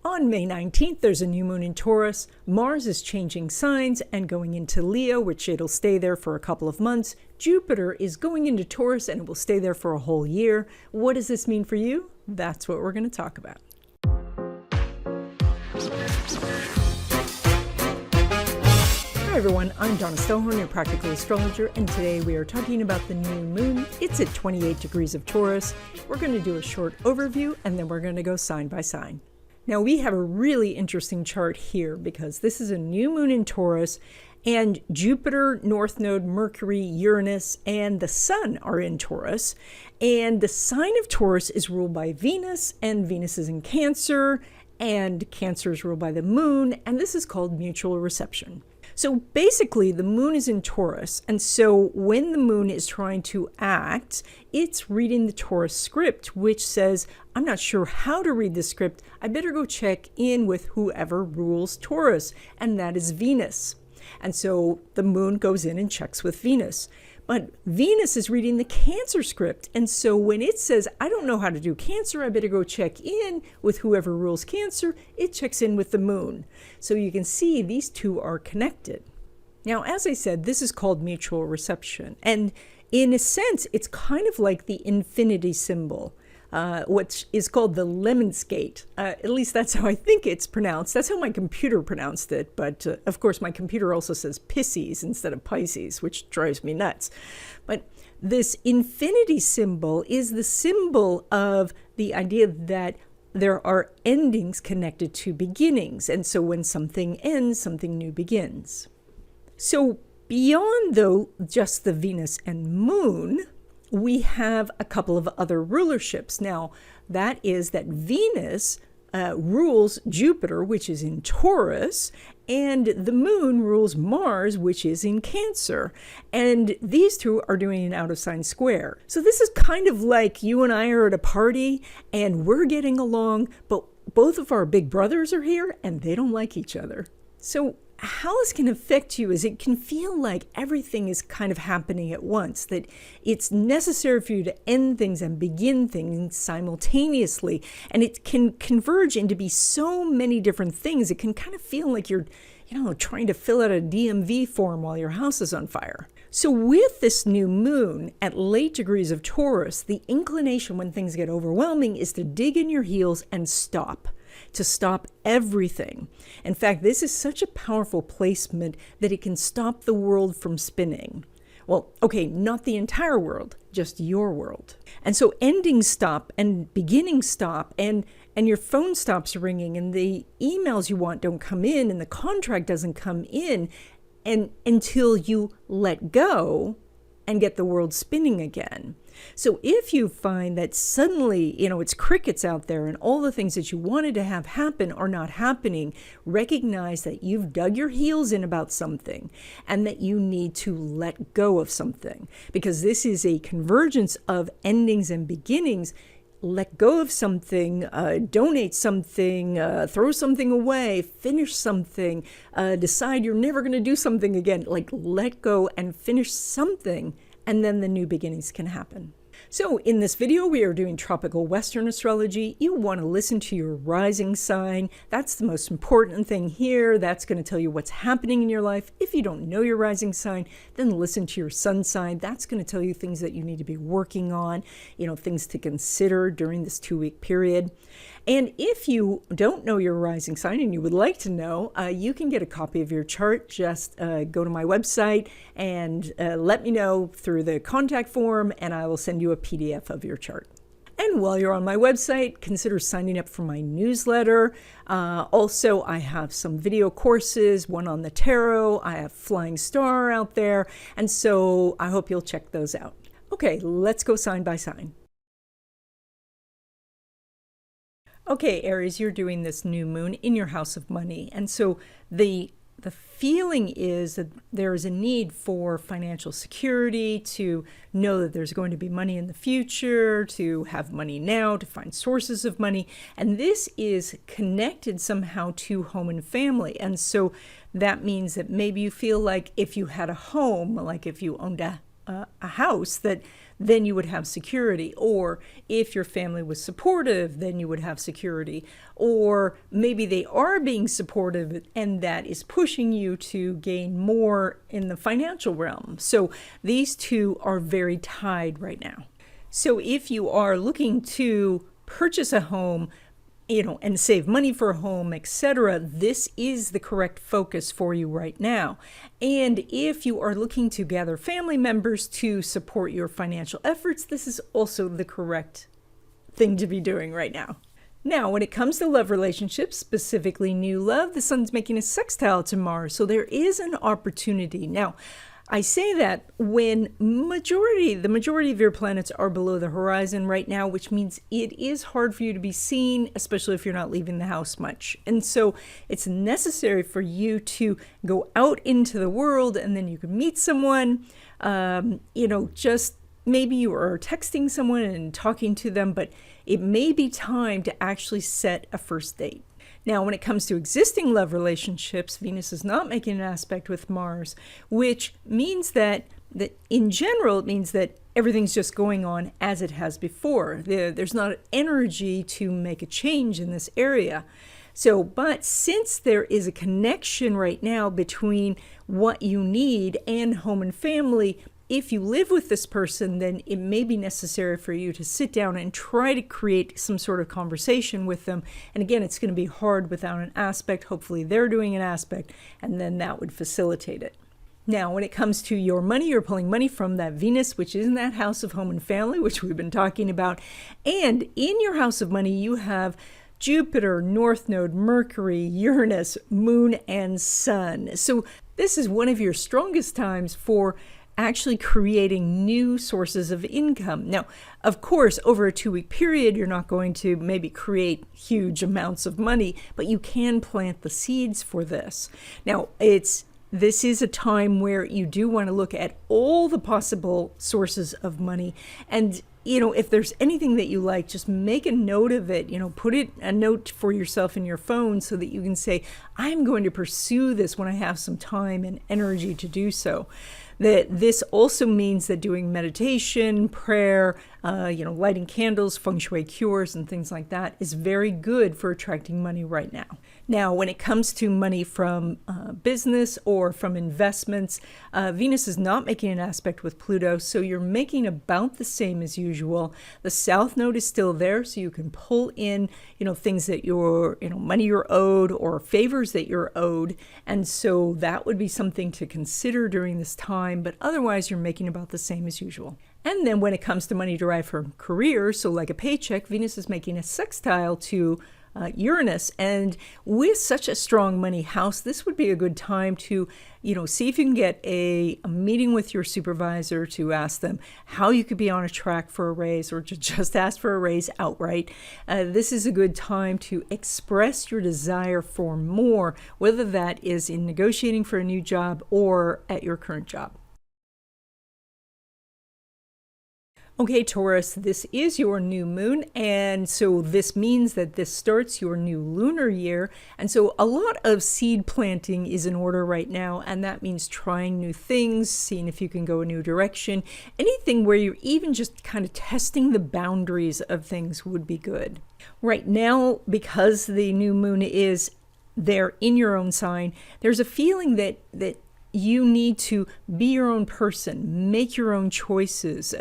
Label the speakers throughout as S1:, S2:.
S1: On May 19th, there's a new moon in Taurus. Mars is changing signs and going into Leo, which it'll stay there for a couple of months. Jupiter is going into Taurus and it will stay there for a whole year. What does this mean for you? That's what we're going to talk about. Hi everyone, I'm Donna Stellhorn, your practical astrologer, and today we are talking about the new moon. It's at 28 degrees of Taurus. We're going to do a short overview and then we're going to go sign by sign. Now we have a really interesting chart here because this is a new moon in Taurus and Jupiter, North Node, Mercury, Uranus, and the Sun are in Taurus. And the sign of Taurus is ruled by Venus, and Venus is in Cancer, and Cancer is ruled by the moon, and this is called mutual reception. So basically, the moon is in Taurus, and so when the moon is trying to act, it's reading the Taurus script, which says, I'm not sure how to read this script. I better go check in with whoever rules Taurus, and that is Venus. And so the moon goes in and checks with Venus. But Venus is reading the Cancer script, and so when it says, I don't know how to do Cancer, I better go check in with whoever rules Cancer, it checks in with the moon. So you can see these two are connected. Now, as I said, this is called mutual reception, and in a sense, it's kind of like the infinity symbol, which is called the lemon skate. At least that's how I think it's pronounced. That's how my computer pronounced it. But of course, my computer also says Pisces instead of Pisces, which drives me nuts. But this infinity symbol is the symbol of the idea that there are endings connected to beginnings. And so when something ends, something new begins. So beyond, though, just the Venus and moon, we have a couple of other rulerships. Now, that is that Venus rules Jupiter, which is in Taurus, and the moon rules Mars, which is in Cancer. And these two are doing an out-of-sign square. So this is kind of like you and I are at a party, and we're getting along, but both of our big brothers are here, and they don't like each other. So how this can affect you is it can feel like everything is kind of happening at once, that it's necessary for you to end things and begin things simultaneously. And it can converge into be so many different things. It can kind of feel like you're, trying to fill out a DMV form while your house is on fire. So with this new moon at late degrees of Taurus, the inclination when things get overwhelming is to dig in your heels and stop. To stop everything. In fact, this is such a powerful placement that it can stop the world from spinning. Well, okay, not the entire world, just your world. And so endings stop and beginnings stop and your phone stops ringing and the emails you want don't come in and the contract doesn't come in and until you let go and get the world spinning again. So if you find that suddenly, it's crickets out there and all the things that you wanted to have happen are not happening, recognize that you've dug your heels in about something and that you need to let go of something, because this is a convergence of endings and beginnings. Let go of something, donate something, throw something away, finish something, decide you're never going to do something again. Like let go and finish something, and then the new beginnings can happen. So in this video, we are doing tropical Western astrology. You want to listen to your rising sign. That's the most important thing here. That's going to tell you what's happening in your life. If you don't know your rising sign, then listen to your sun sign. That's going to tell you things that you need to be working on, things to consider during this 2-week period. And if you don't know your rising sign and you would like to know, you can get a copy of your chart. Just go to my website and let me know through the contact form, and I will send you a PDF of your chart. And while you're on my website, consider signing up for my newsletter. Also, I have some video courses, one on the tarot. I have Flying Star out there. And so I hope you'll check those out. Okay, let's go sign by sign. Okay, Aries, you're doing this new moon in your house of money. And so the feeling is that there is a need for financial security, to know that there's going to be money in the future, to have money now, to find sources of money. And this is connected somehow to home and family. And so that means that maybe you feel like if you had a home, like if you owned a a house, that then you would have security. Or if your family was supportive, then you would have security. Or maybe they are being supportive and that is pushing you to gain more in the financial realm. So these two are very tied right now. So if you are looking to purchase a home, and save money for a home, etc., this is the correct focus for you right now. And if you are looking to gather family members to support your financial efforts, this is also the correct thing to be doing right now. Now, when it comes to love relationships, specifically new love, the sun's making a sextile to Mars, so there is an opportunity. Now, I say that when the majority of your planets are below the horizon right now, which means it is hard for you to be seen, especially if you're not leaving the house much. And so it's necessary for you to go out into the world, and then you can meet someone, just maybe you are texting someone and talking to them, but it may be time to actually set a first date. Now, when it comes to existing love relationships, Venus is not making an aspect with Mars, which means that in general, it means that everything's just going on as it has before. There's not energy to make a change in this area. So, but since there is a connection right now between what you need and home and family, if you live with this person, then it may be necessary for you to sit down and try to create some sort of conversation with them. And again, it's going to be hard without an aspect. Hopefully they're doing an aspect, and then that would facilitate it. Now, when it comes to your money, you're pulling money from that Venus, which is in that house of home and family, which we've been talking about. And in your house of money, you have Jupiter, North Node, Mercury, Uranus, Moon, and Sun. So this is one of your strongest times for actually creating new sources of income. Now, of course, over a 2-week period, you're not going to maybe create huge amounts of money, but you can plant the seeds for this. Now, this is a time where you do want to look at all the possible sources of money. And, if there's anything that you like, just make a note of it, put a note for yourself in your phone so that you can say, I'm going to pursue this when I have some time and energy to do so. That this also means that doing meditation, prayer, lighting candles, feng shui cures, and things like that is very good for attracting money right now. Now, when it comes to money from business or from investments, Venus is not making an aspect with Pluto, so you're making about the same as usual. The South Node is still there, so you can pull in, things that money you're owed or favors that you're owed, and so that would be something to consider during this time, but otherwise you're making about the same as usual. And then when it comes to money derived from career, so like a paycheck, Venus is making a sextile to Uranus, and with such a strong money house, this would be a good time to, see if you can get a meeting with your supervisor to ask them how you could be on a track for a raise, or to just ask for a raise outright. This is a good time to express your desire for more, whether that is in negotiating for a new job or at your current job. Okay, Taurus, this is your new moon, and so this means that this starts your new lunar year, and so a lot of seed planting is in order right now, and that means trying new things, seeing if you can go a new direction. Anything where you're even just kind of testing the boundaries of things would be good. Right now, because the new moon is there in your own sign, there's a feeling that you need to be your own person, make your own choices.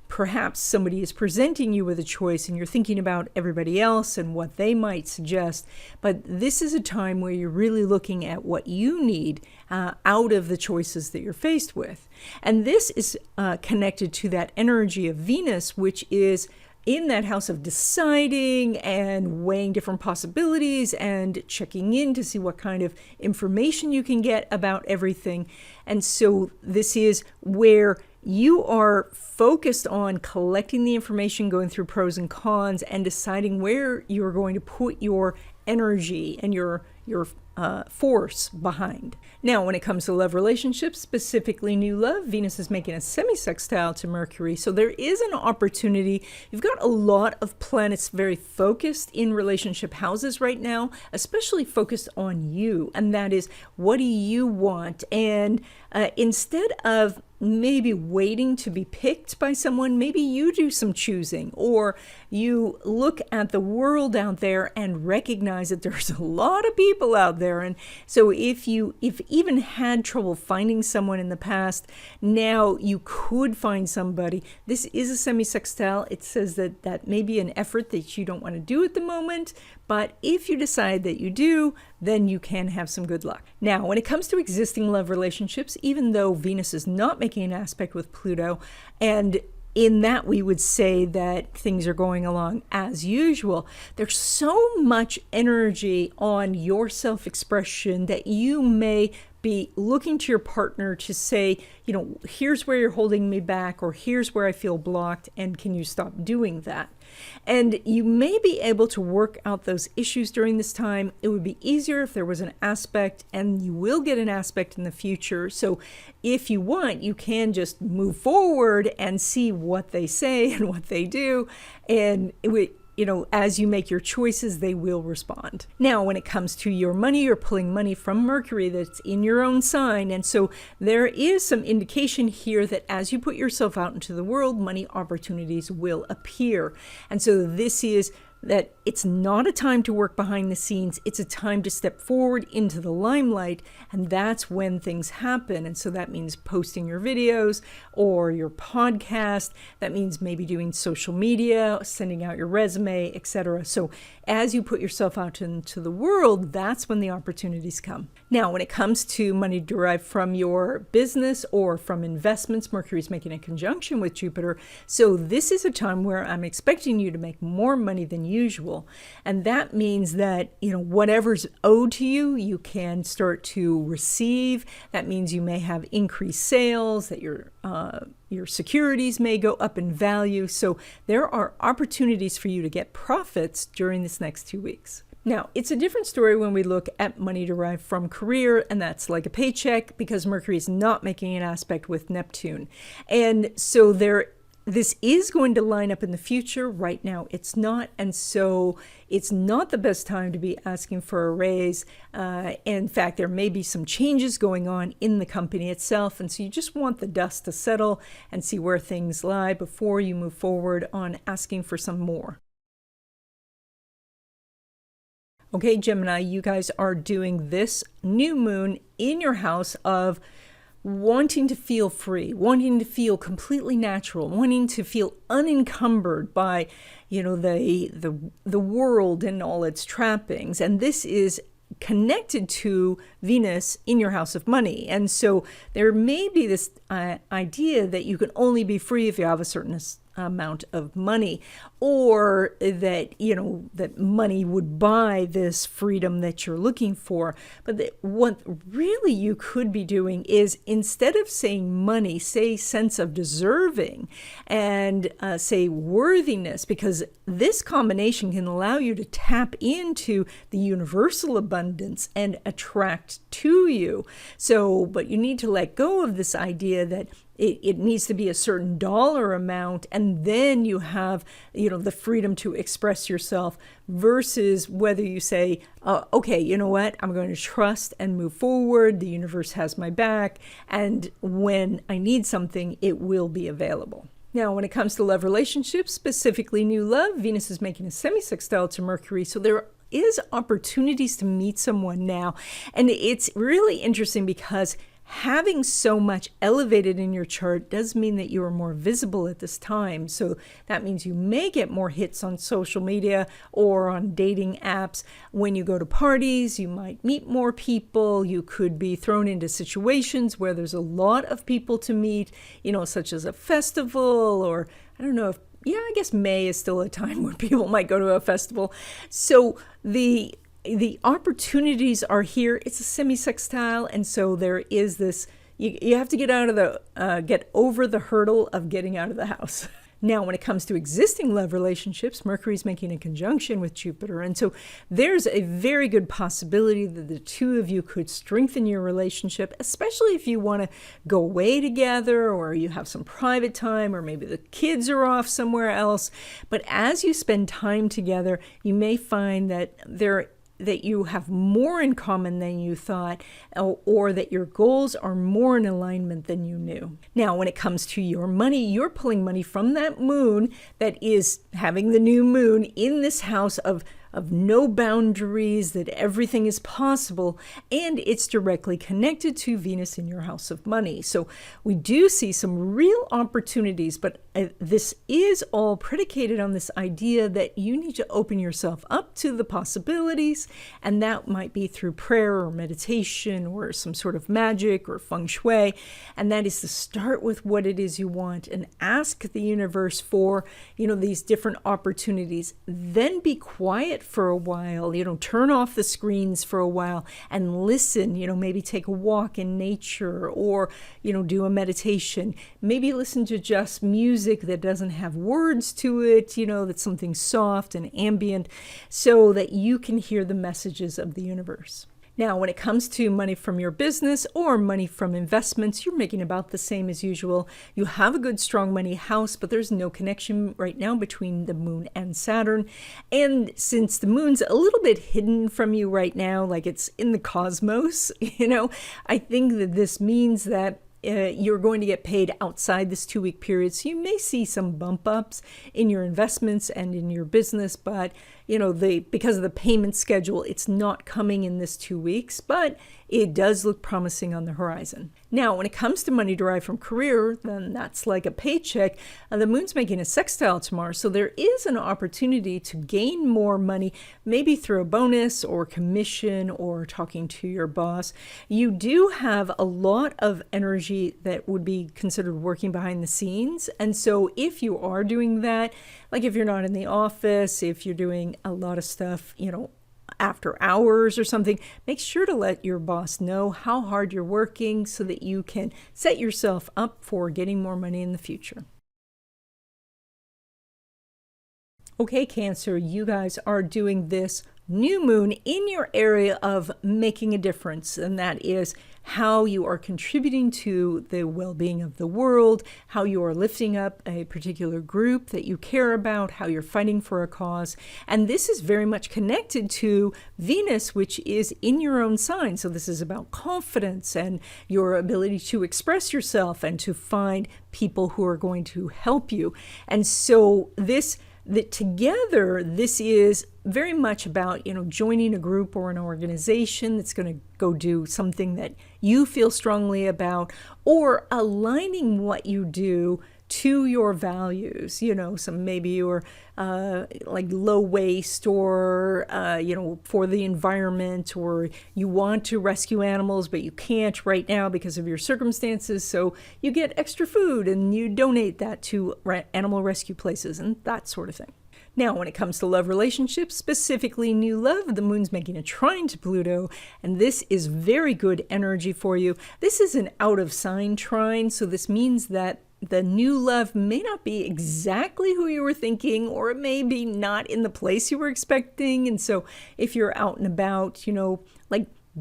S1: Perhaps somebody is presenting you with a choice and you're thinking about everybody else and what they might suggest. But this is a time where you're really looking at what you need out of the choices that you're faced with. And this is connected to that energy of Venus, which is in that house of deciding and weighing different possibilities and checking in to see what kind of information you can get about everything. And so this is where you are focused on collecting the information, going through pros and cons, and deciding where you're going to put your energy and your force behind. Now, when it comes to love relationships, specifically new love, Venus is making a semi-sextile to Mercury. So there is an opportunity. You've got a lot of planets very focused in relationship houses right now, especially focused on you. And that is, what do you want? And instead of maybe waiting to be picked by someone. Maybe you do some choosing, or you look at the world out there and recognize that there's a lot of people out there. And so if even had trouble finding someone in the past, now you could find somebody. This is a semi-sextile. It says that that may be an effort that you don't want to do at the moment, but if you decide that you do, then you can have some good luck. Now, when it comes to existing love relationships, even though Venus is not making an aspect with Pluto, and in that we would say that things are going along as usual, there's so much energy on your self-expression that you may be looking to your partner to say, here's where you're holding me back, or here's where I feel blocked, and can you stop doing that? And you may be able to work out those issues during this time. It would be easier if there was an aspect, and you will get an aspect in the future. So if you want, you can just move forward and see what they say and what they do. And as you make your choices, they will respond. Now, when it comes to your money, you're pulling money from Mercury that's in your own sign. And so there is some indication here that as you put yourself out into the world, money opportunities will appear. And so this is that it's not a time to work behind the scenes. It's a time to step forward into the limelight, and that's when things happen. And so that means posting your videos or your podcast. That means maybe doing social media, sending out your resume, etc. So as you put yourself out into the world, that's when the opportunities come. Now, when it comes to money derived from your business or from investments, Mercury's making a conjunction with Jupiter. So this is a time where I'm expecting you to make more money than usual. And that means that, whatever's owed to you, you can start to receive. That means you may have increased sales, that your securities may go up in value. So there are opportunities for you to get profits during this next 2 weeks. Now, it's a different story when we look at money derived from career, and that's like a paycheck, because Mercury is not making an aspect with Neptune. And so this is going to line up in the future. Right now, it's not. And so it's not the best time to be asking for a raise. In fact, there may be some changes going on in the company itself. And so you just want the dust to settle and see where things lie before you move forward on asking for some more. Okay, Gemini, you guys are doing this new moon in your house of wanting to feel free, wanting to feel completely natural, wanting to feel unencumbered by, the world and all its trappings. And this is connected to Venus in your house of money. And so there may be this idea that you can only be free if you have a certain amount of money, or that that money would buy this freedom that you're looking for. But what really you could be doing is, instead of saying money, say sense of deserving, and say worthiness, because this combination can allow you to tap into the universal abundance and attract to you. So, but you need to let go of this idea that it needs to be a certain dollar amount, and then you have, the freedom to express yourself, versus whether you say, okay, you know what, I'm going to trust and move forward. The universe has my back, and when I need something, it will be available. Now, when it comes to love relationships, specifically new love, Venus is making a semi-sextile to Mercury, so there is opportunities to meet someone now. And it's really interesting because having so much elevated in your chart does mean that you are more visible at this time. So that means you may get more hits on social media or on dating apps. When you go to parties, you might meet more people. You could be thrown into situations where there's a lot of people to meet, such as a festival, or I don't know if, I guess May is still a time when people might go to a festival. So the opportunities are here. It's a semi-sextile, and so there is this, you have to get over the hurdle of getting out of the house. Now, when it comes to existing love relationships, Mercury's making a conjunction with Jupiter, and so there's a very good possibility that the two of you could strengthen your relationship, especially if you want to go away together, or you have some private time, or maybe the kids are off somewhere else. But as you spend time together, you may find that there that you have more in common than you thought, or that your goals are more in alignment than you knew. Now, when it comes to your money, you're pulling money from that moon that is having the new moon in this house of no boundaries, that everything is possible, and it's directly connected to Venus in your house of money. So we do see some real opportunities, but this is all predicated on this idea that you need to open yourself up to the possibilities, and that might be through prayer or meditation or some sort of magic or feng shui, and that is to start with what it is you want and ask the universe for, these different opportunities. Then be quiet for a while, turn off the screens for a while and listen, maybe take a walk in nature, or, do a meditation, maybe listen to just music that doesn't have words to it, that's something soft and ambient, so that you can hear the messages of the universe. Now, when it comes to money from your business or money from investments, you're making about the same as usual. You have a good, strong money house, but there's no connection right now between the moon and Saturn. And since the moon's a little bit hidden from you right now, like it's in the cosmos, I think that this means that you're going to get paid outside this 2-week period. So you may see some bump ups in your investments and in your business, but because of the payment schedule, it's not coming in this 2 weeks, but it does look promising on the horizon. Now, when it comes to money derived from career, then that's like a paycheck. The moon's making a sextile tomorrow, so there is an opportunity to gain more money, maybe through a bonus or commission or talking to your boss. You do have a lot of energy that would be considered working behind the scenes. And so if you are doing that, like if you're not in the office, if you're doing a lot of stuff, after hours or something, make sure to let your boss know how hard you're working so that you can set yourself up for getting more money in the future. Okay, Cancer, you guys are doing this new moon in your area of making a difference, and that is how you are contributing to the well-being of the world, how you are lifting up a particular group that you care about, how you're fighting for a cause. And this is very much connected to Venus, which is in your own sign. So this is about confidence and your ability to express yourself and to find people who are going to help you. And so together, this is very much about, joining a group or an organization that's going to go do something that you feel strongly about, or aligning what you do to your values, some maybe you're like low waste or, for the environment, or you want to rescue animals, but you can't right now because of your circumstances. So you get extra food and you donate that to animal rescue places and that sort of thing. Now, when it comes to love relationships, specifically new love, the moon's making a trine to Pluto, and this is very good energy for you. This is an out-of-sign trine, so this means that the new love may not be exactly who you were thinking, or it may be not in the place you were expecting. And so if you're out and about,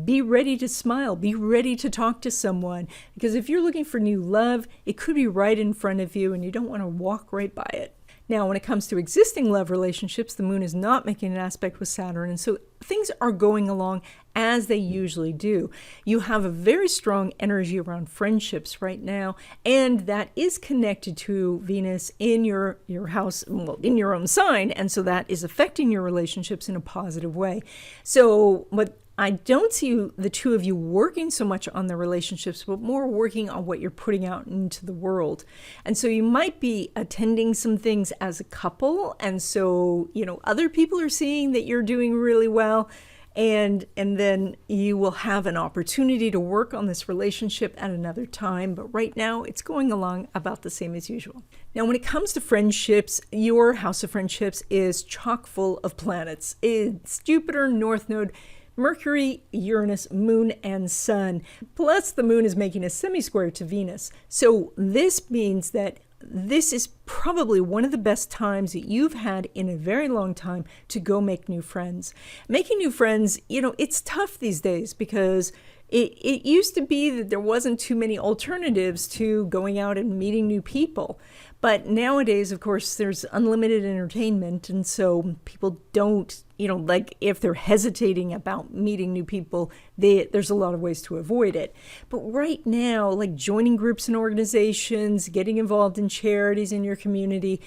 S1: be ready to smile, be ready to talk to someone, because if you're looking for new love, it could be right in front of you and you don't want to walk right by it. Now, when it comes to existing love relationships, the moon is not making an aspect with Saturn, and so things are going along as they usually do. You have a very strong energy around friendships right now, and that is connected to Venus in your house, in your own sign, and so that is affecting your relationships in a positive way. So, but I don't see the two of you working so much on the relationships, but more working on what you're putting out into the world. And so you might be attending some things as a couple. And so, other people are seeing that you're doing really well. And then you will have an opportunity to work on this relationship at another time. But right now, it's going along about the same as usual. Now, when it comes to friendships, your house of friendships is chock full of planets. It's Jupiter, North Node, Mercury, Uranus, Moon, and Sun. Plus, the Moon is making a semi-square to Venus. So this means that this is probably one of the best times that you've had in a very long time to go make new friends. Making new friends, it's tough these days because it used to be that there wasn't too many alternatives to going out and meeting new people. But nowadays, of course, there's unlimited entertainment. And so people don't, like if they're hesitating about meeting new people, there's a lot of ways to avoid it. But right now, like joining groups and organizations, getting involved in charities in your community,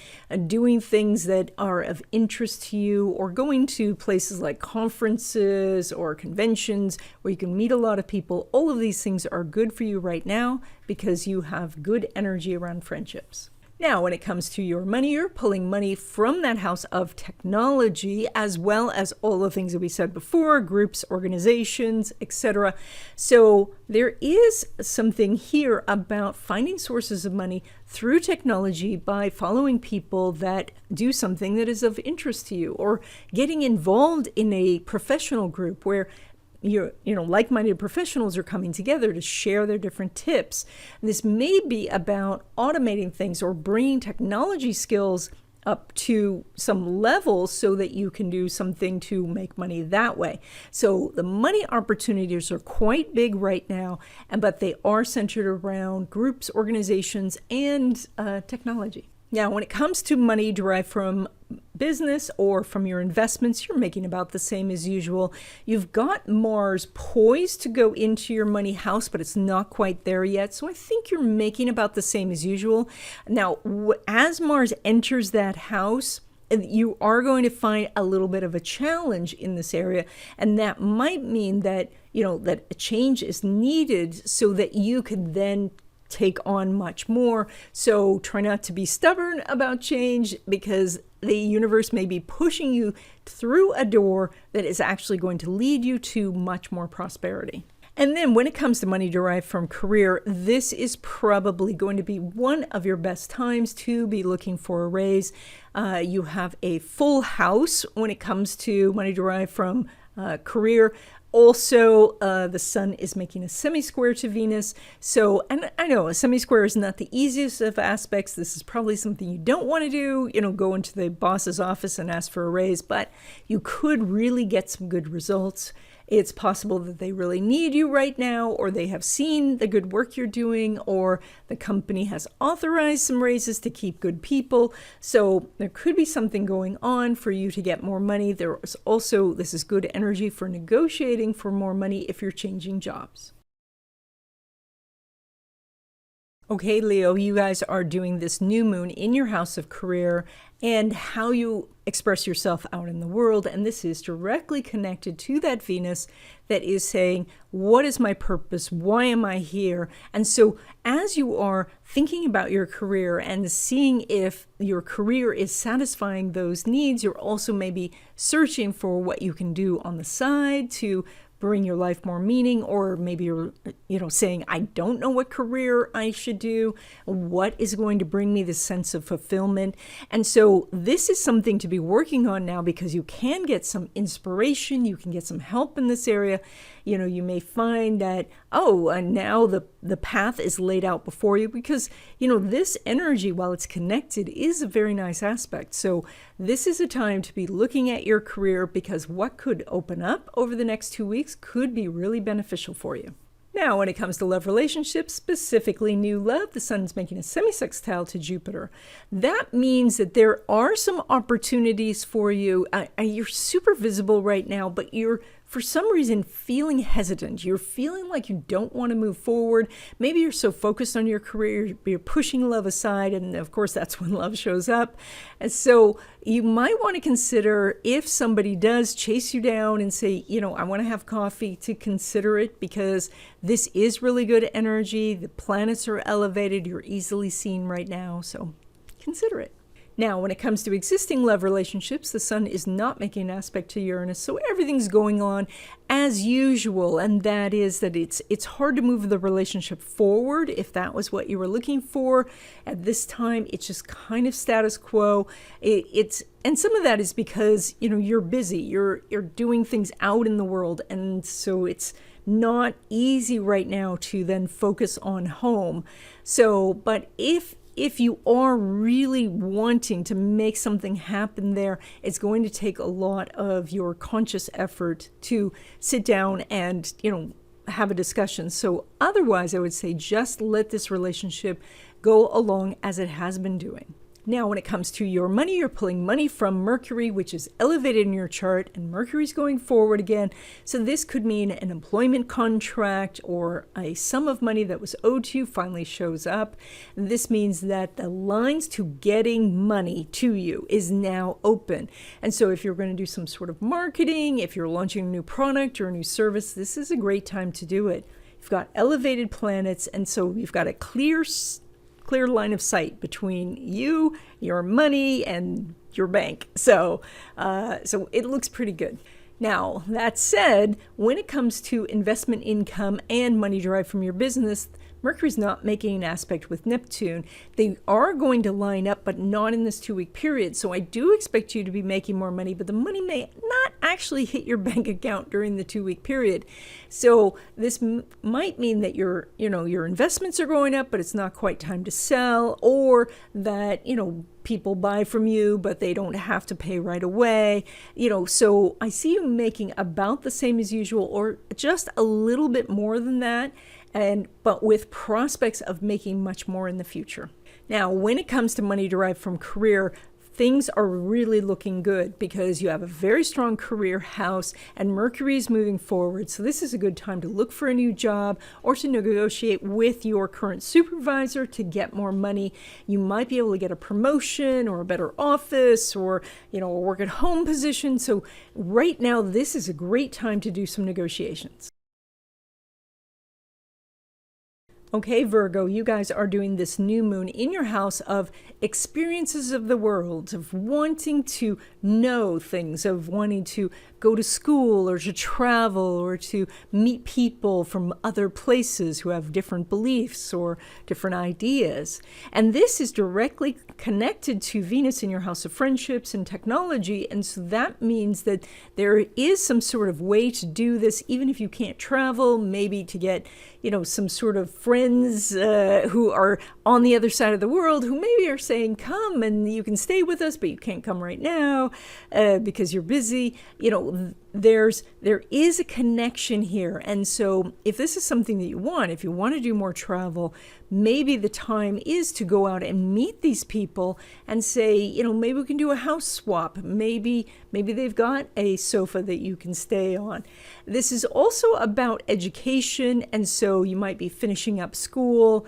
S1: doing things that are of interest to you, or going to places like conferences or conventions where you can meet a lot of people, all of these things are good for you right now because you have good energy around friendships. Now, when it comes to your money, you're pulling money from that house of technology, as well as all the things that we said before, groups, organizations, etc. So there is something here about finding sources of money through technology by following people that do something that is of interest to you, or getting involved in a professional group where like-minded professionals are coming together to share their different tips. And this may be about automating things or bringing technology skills up to some level so that you can do something to make money that way. So the money opportunities are quite big right now, but they are centered around groups, organizations, and technology. Now, when it comes to money derived from business or from your investments, you're making about the same as usual. You've got Mars poised to go into your money house, but it's not quite there yet. So I think you're making about the same as usual. Now, as Mars enters that house, you are going to find a little bit of a challenge in this area. And that might mean that, that a change is needed so that you could then take on much more. So try not to be stubborn about change, because the universe may be pushing you through a door that is actually going to lead you to much more prosperity. And then when it comes to money derived from career, this is probably going to be one of your best times to be looking for a raise. You have a full house when it comes to money derived from career. Also, the sun is making a semi-square to Venus. So, and I know a semi-square is not the easiest of aspects. This is probably something you don't want to do, go into the boss's office and ask for a raise, but you could really get some good results. It's possible that they really need you right now, or they have seen the good work you're doing, or the company has authorized some raises to keep good people. So there could be something going on for you to get more money. There is also, this is good energy for negotiating for more money if you're changing jobs. Okay, Leo, you guys are doing this new moon in your house of career and how you express yourself out in the world. And this is directly connected to that Venus that is saying, what is my purpose? Why am I here? And so as you are thinking about your career and seeing if your career is satisfying those needs, you're also maybe searching for what you can do on the side to bring your life more meaning, or maybe you're, saying, I don't know what career I should do. What is going to bring me this sense of fulfillment? And so this is something to be working on now, because you can get some inspiration. You can get some help in this area. You may find that, and now the path is laid out before you, because, this energy, while it's connected, is a very nice aspect. So this is a time to be looking at your career, because what could open up over the next 2 weeks could be really beneficial for you. Now, when it comes to love relationships, specifically new love, the sun's making a semi-sextile to Jupiter. That means that there are some opportunities for you. You're super visible right now, but you're, for some reason, feeling hesitant. You're feeling like you don't want to move forward. Maybe you're so focused on your career, you're pushing love aside, and of course, that's when love shows up. And so you might want to consider, if somebody does chase you down and say, I want to have coffee, to consider it, because this is really good energy. The planets are elevated. You're easily seen right now, so consider it. Now, when it comes to existing love relationships, the sun is not making an aspect to Uranus, so everything's going on as usual, and that is that it's hard to move the relationship forward if that was what you were looking for. At this time, it's just kind of status quo. And some of that is because, you're busy, you're doing things out in the world, and so it's not easy right now to then focus on home. So, but if you are really wanting to make something happen there, it's going to take a lot of your conscious effort to sit down and, have a discussion. So otherwise, I would say just let this relationship go along as it has been doing. Now, when it comes to your money, you're pulling money from Mercury, which is elevated in your chart, and Mercury's going forward again. So this could mean an employment contract or a sum of money that was owed to you finally shows up. And this means that the lines to getting money to you is now open. And so if you're going to do some sort of marketing, if you're launching a new product or a new service, this is a great time to do it. You've got elevated planets, and so you've got a clear line of sight between you, your money, and your bank. So it looks pretty good. Now, that said, when it comes to investment income and money derived from your business, Mercury's not making an aspect with Neptune. They are going to line up, but not in this 2-week period. So I do expect you to be making more money, but the money may not actually hit your bank account during the 2-week period. So this might mean that your investments are going up, but it's not quite time to sell, or that, people buy from you, but they don't have to pay right away. So I see you making about the same as usual, or just a little bit more than that, but with prospects of making much more in the future. Now, when it comes to money derived from career, things are really looking good because you have a very strong career house and Mercury is moving forward. So this is a good time to look for a new job or to negotiate with your current supervisor to get more money. You might be able to get a promotion or a better office or, a work at home position. So right now, this is a great time to do some negotiations. Okay, Virgo, you guys are doing this new moon in your house of experiences of the world, of wanting to know things, of wanting to go to school or to travel or to meet people from other places who have different beliefs or different ideas. And this is directly connected to Venus in your house of friendships and technology. And so that means that there is some sort of way to do this, even if you can't travel, maybe to get, some sort of friends who are on the other side of the world who maybe are saying, come and you can stay with us, but you can't come right now because you're busy. There is a connection here. And so if this is something that you want, if you want to do more travel, maybe the time is to go out and meet these people and say, maybe we can do a house swap. Maybe they've got a sofa that you can stay on. This is also about education. And so you might be finishing up school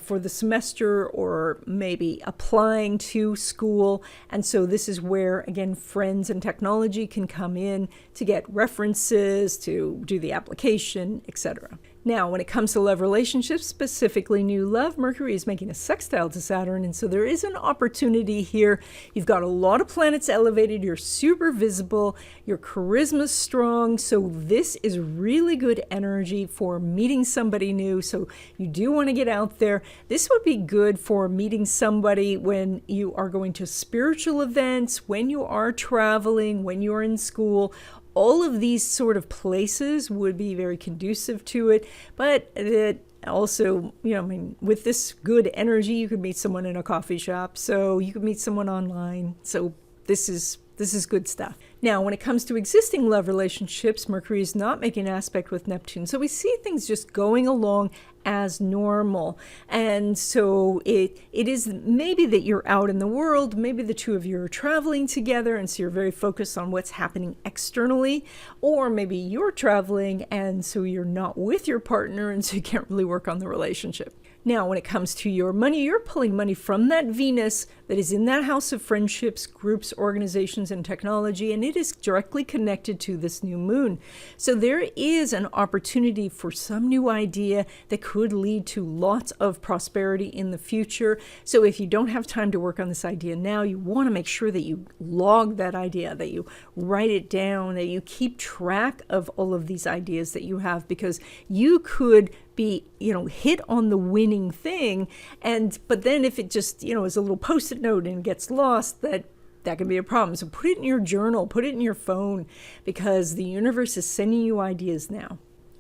S1: for the semester or maybe applying to school. And so this is where, again, friends and technology can come in to get references, to do the application, etc. Now, when it comes to love relationships, specifically new love, Mercury is making a sextile to Saturn, and so there is an opportunity here. You've got a lot of planets elevated, you're super visible, your charisma's strong, so this is really good energy for meeting somebody new, so you do want to get out there. This would be good for meeting somebody when you are going to spiritual events, when you are traveling, when you're in school. All of these sort of places would be very conducive to it, but it also, with this good energy, you could meet someone in a coffee shop, so you could meet someone online. So this is good stuff. Now, when it comes to existing love relationships, Mercury is not making an aspect with Neptune. So we see things just going along as normal. And so it is maybe that you're out in the world, maybe the two of you are traveling together, and so you're very focused on what's happening externally, or maybe you're traveling and so you're not with your partner, and so you can't really work on the relationship. Now, when it comes to your money, you're pulling money from that Venus that is in that house of friendships, groups, organizations, and technology, and it is directly connected to this new moon. So there is an opportunity for some new idea that could lead to lots of prosperity in the future. So if you don't have time to work on this idea now, you want to make sure that you log that idea, that you write it down, that you keep track of all of these ideas that you have, because you could be, hit on the winning thing. But then if it just, is a little post-it note and gets lost, that can be a problem. So put it in your journal, put it in your phone, because the universe is sending you ideas now.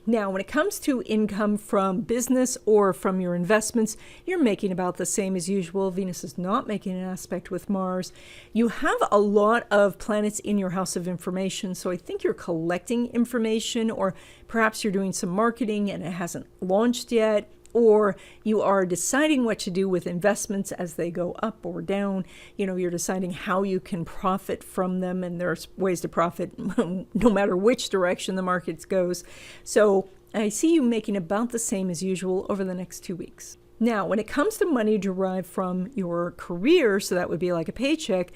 S1: Now, when it comes to income from business or from your investments, you're making about the same as usual. Venus is not making an aspect with Mars. You have a lot of planets in your house of information, so I think you're collecting information, or perhaps you're doing some marketing and it hasn't launched yet, or you are deciding what to do with investments as they go up or down. You're deciding how you can profit from them, and there's ways to profit no matter which direction the market goes. So I see you making about the same as usual over the next 2 weeks. Now, when it comes to money derived from your career, so that would be like a paycheck,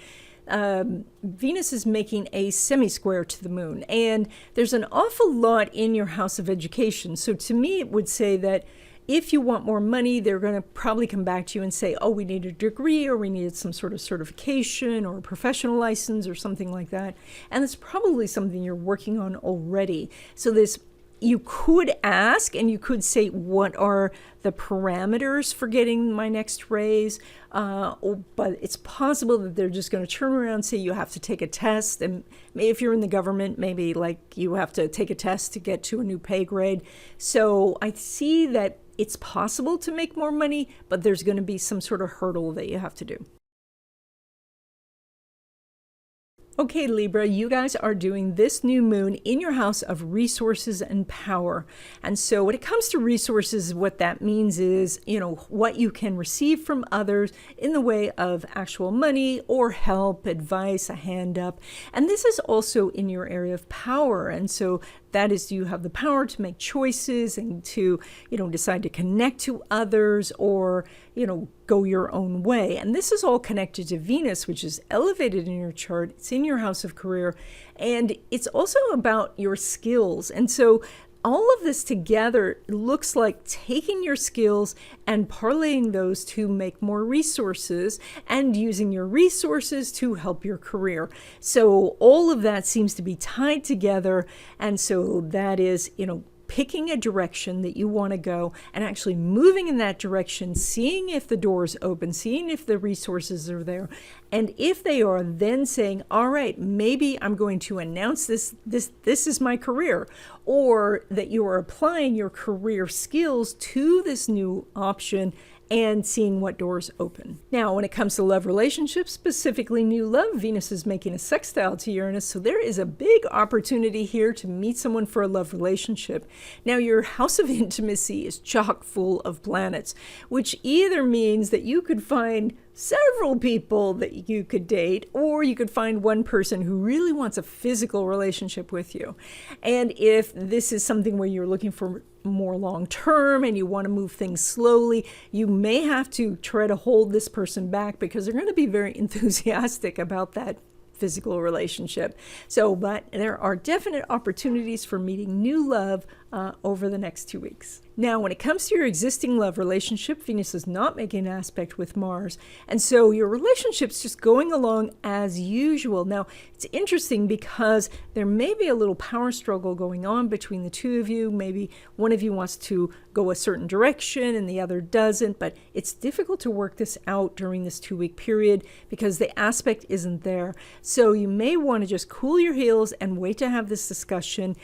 S1: Venus is making a semi-square to the moon, and there's an awful lot in your house of education. So to me, it would say that if you want more money, they're going to probably come back to you and say, oh, we need a degree, or we needed some sort of certification or a professional license or something like that. And it's probably something you're working on already. So you could ask, and you could say, what are the parameters for getting my next raise? But it's possible that they're just going to turn around and say you have to take a test. And if you're in the government, maybe like you have to take a test to get to a new pay grade. So I see that it's possible to make more money, but there's going to be some sort of hurdle that you have to do. Okay, Libra, you guys are doing this new moon in your house of resources and power. And so when it comes to resources, what that means is, what you can receive from others in the way of actual money or help, advice, a hand up. And this is also in your area of power. And so that is, you have the power to make choices and to, decide to connect to others or, go your own way. And this is all connected to Venus, which is elevated in your chart. It's in your house of career. And it's also about your skills. And so all of this together looks like taking your skills and parlaying those to make more resources and using your resources to help your career. So all of that seems to be tied together. And so that is, picking a direction that you want to go and actually moving in that direction, seeing if the doors open, seeing if the resources are there. And if they are, then saying, all right, maybe I'm going to announce this is my career, or that you are applying your career skills to this new option and seeing what doors open. Now, when it comes to love relationships, specifically new love, Venus is making a sextile to Uranus, so there is a big opportunity here to meet someone for a love relationship. Now, your house of intimacy is chock full of planets, which either means that you could find several people that you could date, or you could find one person who really wants a physical relationship with you. And if this is something where you're looking for more long term and you want to move things slowly, you may have to try to hold this person back because they're going to be very enthusiastic about that physical relationship. But there are definite opportunities for meeting new love over the next 2 weeks. Now, when it comes to your existing love relationship, Venus is not making an aspect with Mars. And so your relationship's just going along as usual. Now, it's interesting because there may be a little power struggle going on between the two of you. Maybe one of you wants to go a certain direction and the other doesn't, but it's difficult to work this out during this 2-week period because the aspect isn't there. So you may want to just cool your heels and wait to have this discussion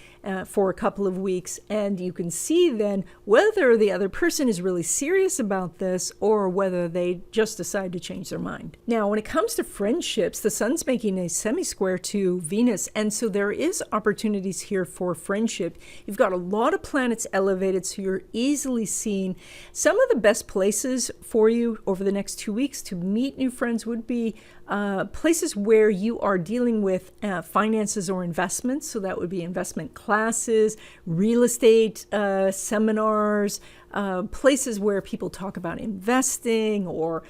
S1: for a couple of weeks, and you can see then whether the other person is really serious about this or whether they just decide to change their mind. Now, when it comes to friendships, the sun's making a semi-square to Venus, and so there is opportunities here for friendship. You've got a lot of planets elevated, so you're easily seen. Some of the best places for you over the next 2 weeks to meet new friends would be places where you are dealing with finances or investments. So that would be investment classes, real estate seminars, places where people talk about investing or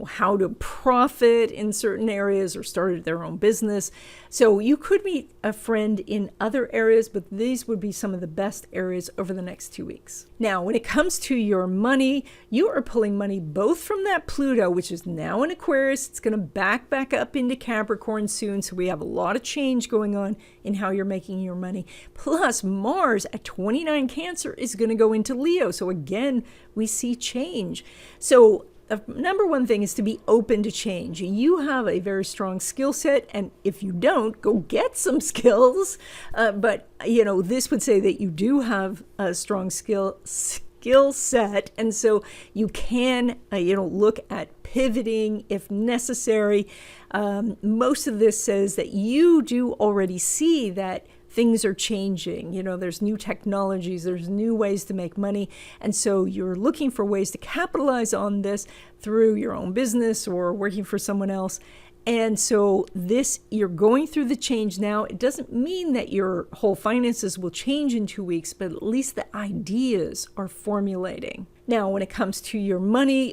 S1: how to profit in certain areas or started their own business. So you could meet a friend in other areas, but these would be some of the best areas over the next 2 weeks. Now, when it comes to your money, you are pulling money both from that Pluto, which is now in Aquarius. It's going to back up into Capricorn soon. So we have a lot of change going on in how you're making your money. Plus Mars at 29 Cancer is going to go into Leo. So again, we see change. So the number one thing is to be open to change. You have a very strong skill set, and if you don't, go get some skills. But this would say that you do have a strong skill set, and so you can look at pivoting if necessary. Most of this says that you do already see that things are changing. There's new technologies, there's new ways to make money. And so you're looking for ways to capitalize on this through your own business or working for someone else. And so you're going through the change now. It doesn't mean that your whole finances will change in 2 weeks, but at least the ideas are formulating. Now, when it comes to your money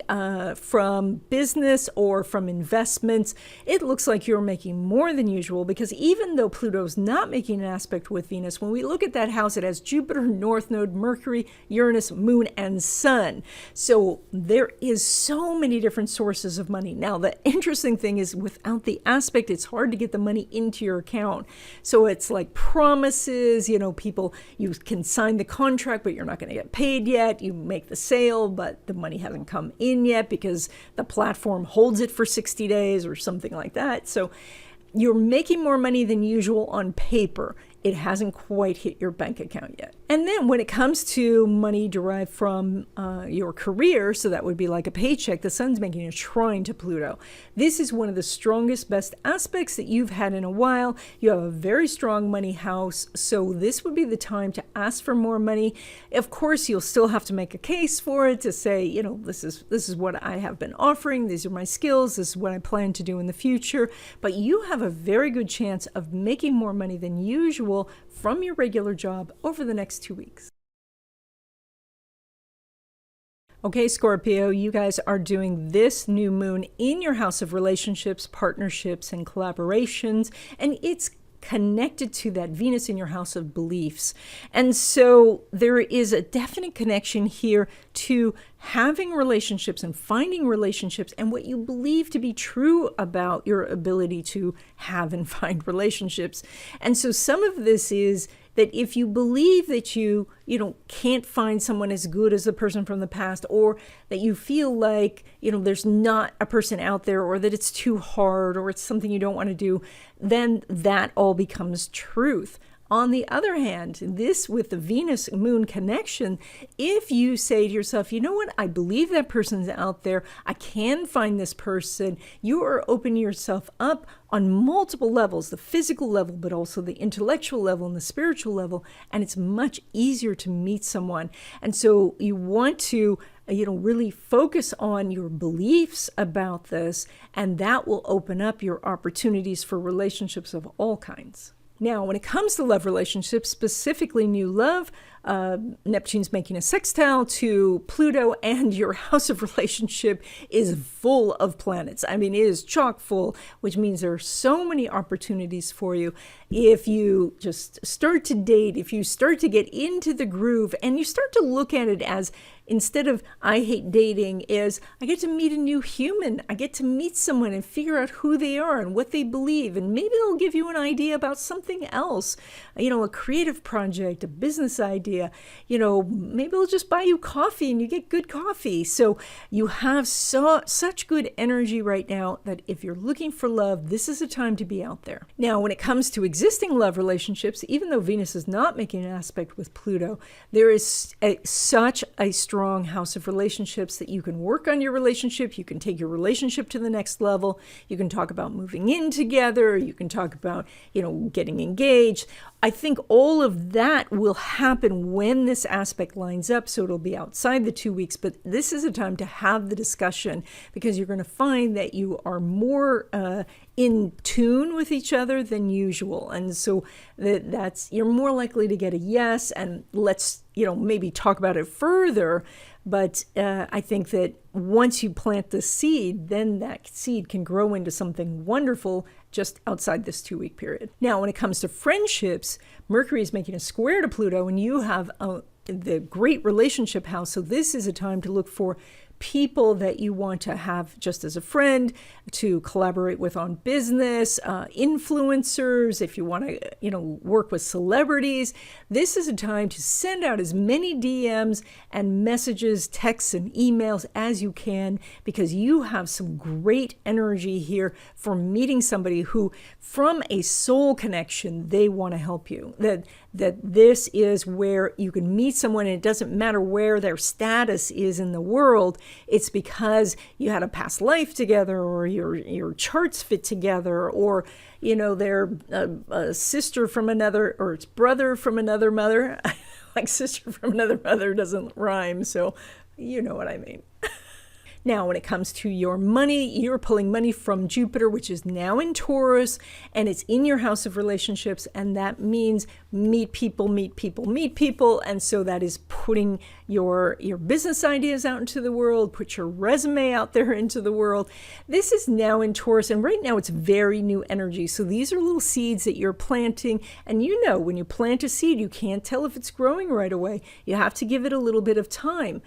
S1: from business or from investments, it looks like you're making more than usual, because even though Pluto's not making an aspect with Venus, when we look at that house, it has Jupiter, North Node, Mercury, Uranus, Moon, and Sun. So there is so many different sources of money. Now, the interesting thing is without the aspect, it's hard to get the money into your account. So it's like promises, people, you can sign the contract, but you're not going to get paid yet. You make the sale, but the money hasn't come in yet because the platform holds it for 60 days or something like that. So you're making more money than usual on paper. It hasn't quite hit your bank account yet. And then when it comes to money derived from your career, so that would be like a paycheck, the sun's making a trine to Pluto. This is one of the strongest, best aspects that you've had in a while. You have a very strong money house, so this would be the time to ask for more money. Of course, you'll still have to make a case for it to say, this is what I have been offering, these are my skills, this is what I plan to do in the future. But you have a very good chance of making more money than usual from your regular job over the next 2 weeks. Okay, Scorpio, you guys are doing this new moon in your house of relationships, partnerships, and collaborations, and it's connected to that Venus in your house of beliefs. And so there is a definite connection here to having relationships and finding relationships and what you believe to be true about your ability to have and find relationships. And so some of this is that if you believe that you can't find someone as good as the person from the past, or that you feel like, there's not a person out there, or that it's too hard, or it's something you don't want to do, then that all becomes truth. On the other hand, this with the Venus Moon connection, if you say to yourself, you know what, I believe that person's out there, I can find this person, you are opening yourself up on multiple levels, the physical level, but also the intellectual level and the spiritual level, and it's much easier to meet someone. And so you want to really focus on your beliefs about this, and that will open up your opportunities for relationships of all kinds. Now, when it comes to love relationships, specifically new love, Neptune's making a sextile to Pluto, and your house of relationship is full of planets. I mean, it is chock full, which means there are so many opportunities for you. If you just start to date, if you start to get into the groove, and you start to look at it as, instead of I hate dating, is I get to meet a new human. I get to meet someone and figure out who they are and what they believe. And maybe they'll give you an idea about something else, a creative project, a business idea. Maybe they'll just buy you coffee and you get good coffee. So you have such good energy right now that if you're looking for love, this is a time to be out there. Now, when it comes to existing love relationships, even though Venus is not making an aspect with Pluto, there is such a strong house of relationships that you can work on your relationship. You can take your relationship to the next level. You can talk about moving in together. You can talk about, getting engaged. I think all of that will happen when this aspect lines up, so it'll be outside the 2 weeks, but this is a time to have the discussion, because you're going to find that you are more in tune with each other than usual. And so you're more likely to get a yes, and let's, maybe talk about it further. But I think that once you plant the seed, then that seed can grow into something wonderful just outside this 2 week period. Now, when it comes to friendships, Mercury is making a square to Pluto, and you have the great relationship house. So this is a time to look for people that you want to have just as a friend, to collaborate with on business, influencers, if you want to, work with celebrities. This is a time to send out as many DMs and messages, texts, and emails as you can, because you have some great energy here for meeting somebody who, from a soul connection, they want to help you. That this is where you can meet someone, and it doesn't matter where their status is in the world. It's because you had a past life together, or your charts fit together, or they're a sister from another, or it's brother from another mother. Like sister from another mother doesn't rhyme, so you know what I mean. Now, when it comes to your money, you're pulling money from Jupiter, which is now in Taurus, and it's in your house of relationships, and that means meet people, meet people, meet people. And so that is putting your business ideas out into the world, put your resume out there into the world. This is now in Taurus, and right now it's very new energy. So these are little seeds that you're planting, and when you plant a seed, you can't tell if it's growing right away. You have to give it a little bit of time.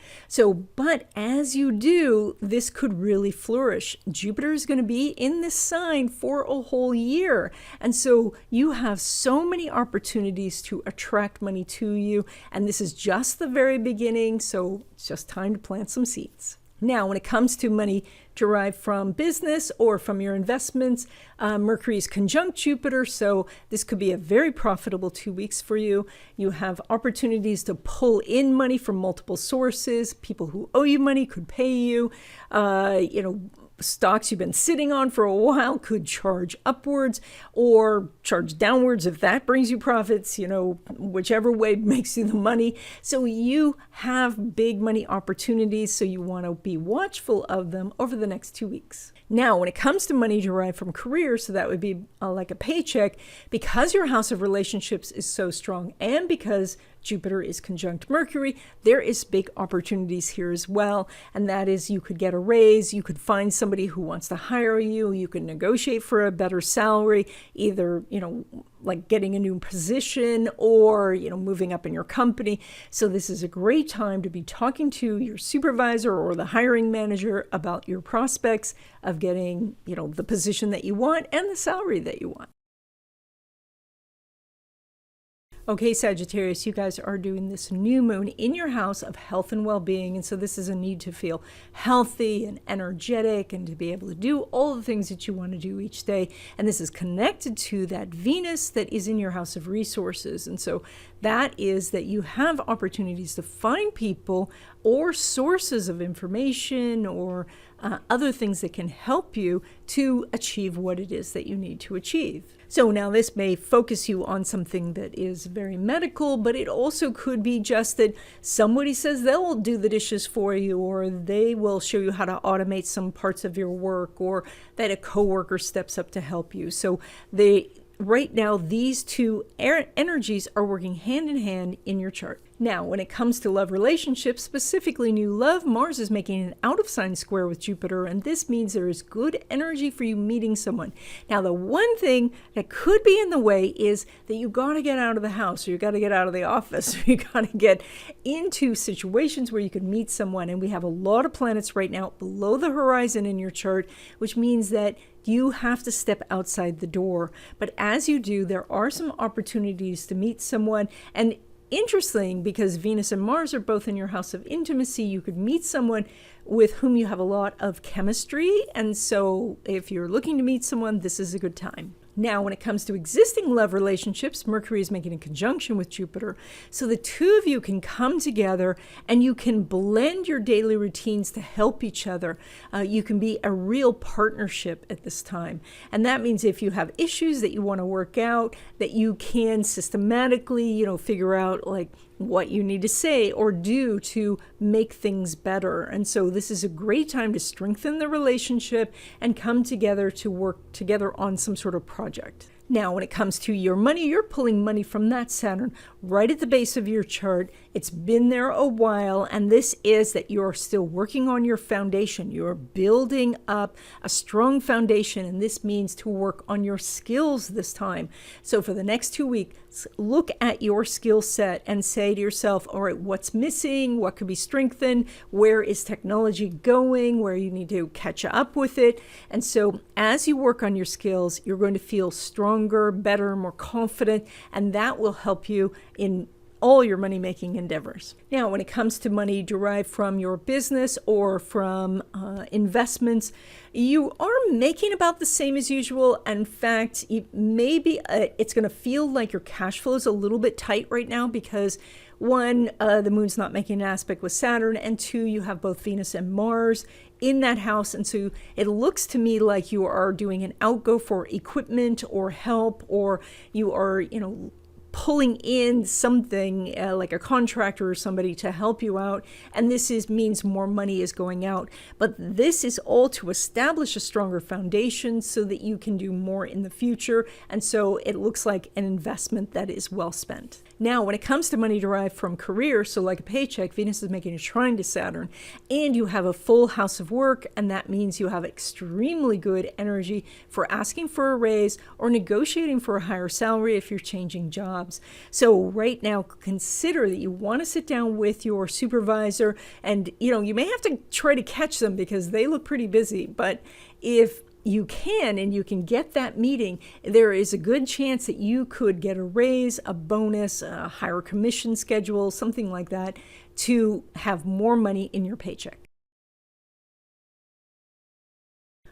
S1: But as you do, this could really flourish. Jupiter is going to be in this sign for a whole year. And so you have so many opportunities to attract money to you. And this is just the very beginning. So it's just time to plant some seeds. Now, when it comes to money derived from business or from your investments, Mercury is conjunct Jupiter, so this could be a very profitable 2 weeks for you. You have opportunities to pull in money from multiple sources. People who owe you money could pay you. Stocks you've been sitting on for a while could charge upwards or charge downwards if that brings you profits, whichever way makes you the money. So you have big money opportunities, so you want to be watchful of them over the next 2 weeks. Now, when it comes to money derived from career, so that would be like a paycheck, because your house of relationships is so strong and because Jupiter is conjunct Mercury, there is big opportunities here as well. And that is, you could get a raise, you could find somebody who wants to hire you, you can negotiate for a better salary, either, like getting a new position or, moving up in your company. So this is a great time to be talking to your supervisor or the hiring manager about your prospects of getting, the position that you want and the salary that you want. Okay, Sagittarius, you guys are doing this new moon in your house of health and well-being. And so this is a need to feel healthy and energetic and to be able to do all the things that you want to do each day. And this is connected to that Venus that is in your house of resources. And so that is that you have opportunities to find people or sources of information or other things that can help you to achieve what it is that you need to achieve. So now this may focus you on something that is very medical, but it also could be just that somebody says they'll do the dishes for you, or they will show you how to automate some parts of your work, or that a coworker steps up to help you. So right now, these two energies are working hand in hand in your chart. Now, when it comes to love relationships, specifically new love, Mars is making an out-of-sign square with Jupiter, and this means there is good energy for you meeting someone. Now, the one thing that could be in the way is that you got to get out of the house, or you got to get out of the office, or you got to get into situations where you could meet someone. And we have a lot of planets right now below the horizon in your chart, which means that you have to step outside the door. But as you do, there are some opportunities to meet someone. And interesting, because Venus and Mars are both in your house of intimacy, you could meet someone with whom you have a lot of chemistry. And so if you're looking to meet someone, this is a good time. Now, when it comes to existing love relationships, Mercury is making a conjunction with Jupiter. So the two of you can come together and you can blend your daily routines to help each other. You can be a real partnership at this time. And that means if you have issues that you want to work out, that you can systematically, figure out like what you need to say or do to make things better. And so this is a great time to strengthen the relationship and come together to work together on some sort of project. Now, when it comes to your money, you're pulling money from that Saturn right at the base of your chart. It's been there a while, and this is that you're still working on your foundation. You're building up a strong foundation, and this means to work on your skills this time. So for the next 2 weeks, look at your skill set and say to yourself, all right, what's missing? What could be strengthened? Where is technology going? Where you need to catch up with it? And so as you work on your skills, you're going to feel stronger, better, more confident, and that will help you in all your money-making endeavors. Now, when it comes to money derived from your business or from investments, you are making about the same as usual. In fact, maybe it's going to feel like your cash flow is a little bit tight right now because one, the moon's not making an aspect with Saturn, and two, you have both Venus and Mars in that house. And so it looks to me like you are doing an outgo for equipment or help, or you are, pulling in something like a contractor or somebody to help you out, and this means more money is going out. But this is all to establish a stronger foundation so that you can do more in the future, and so it looks like an investment that is well spent. Now, when it comes to money derived from career, so like a paycheck, Venus is making a trine to Saturn, and you have a full house of work, and that means you have extremely good energy for asking for a raise or negotiating for a higher salary if you're changing jobs. So right now, consider that you want to sit down with your supervisor, and you may have to try to catch them because they look pretty busy, but if you can and you can get that meeting, there is a good chance that you could get a raise, a bonus, a higher commission schedule, something like that, to have more money in your paycheck.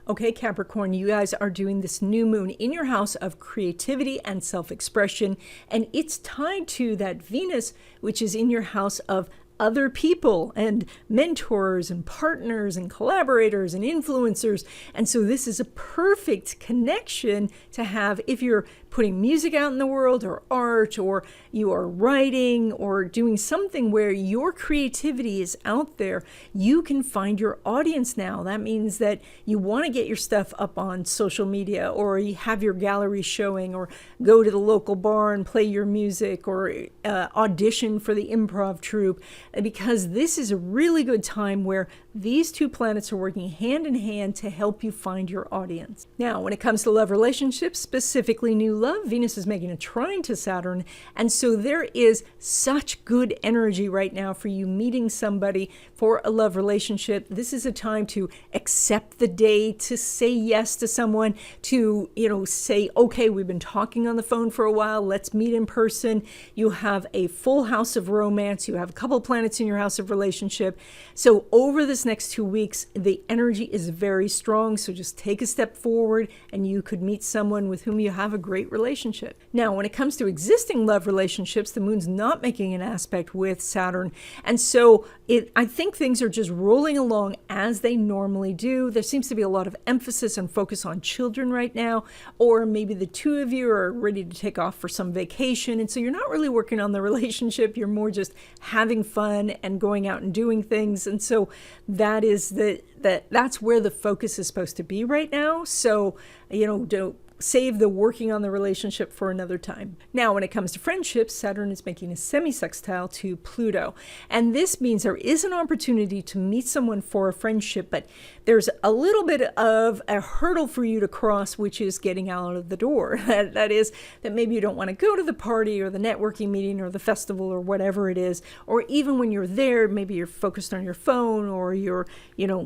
S1: Okay, Capricorn, you guys are doing this new moon in your house of creativity and self-expression, and it's tied to that Venus, which is in your house of other people and mentors and partners and collaborators and influencers. And so this is a perfect connection to have if you're putting music out in the world, or art, or you are writing, or doing something where your creativity is out there. You can find your audience now. That means that you want to get your stuff up on social media, or you have your gallery showing, or go to the local bar and play your music, or audition for the improv troupe, because this is a really good time where these two planets are working hand in hand to help you find your audience. Now, when it comes to love relationships, specifically new love, Venus is making a trine to Saturn, and so there is such good energy right now for you meeting somebody for a love relationship. This is a time to accept the date, to say yes to someone, to say, okay, we've been talking on the phone for a while, let's meet in person. You have a full house of romance, you have a couple planets in your house of relationship. So over this next 2 weeks, the energy is very strong, so just take a step forward and you could meet someone with whom you have a great relationship. Now, when it comes to existing love relationships, the moon's not making an aspect with Saturn, and so I think things are just rolling along as they normally do. There seems to be a lot of emphasis and focus on children right now, or maybe the two of you are ready to take off for some vacation, and so you're not really working on the relationship, you're more just having fun and going out and doing things. And so that's where the focus is supposed to be right now. So don't save the working on the relationship for another time. Now, when it comes to friendships, Saturn is making a semi-sextile to Pluto. And this means there is an opportunity to meet someone for a friendship, but there's a little bit of a hurdle for you to cross, which is getting out of the door. That is, that maybe you don't want to go to the party or the networking meeting or the festival or whatever it is, or even when you're there, maybe you're focused on your phone, or you're,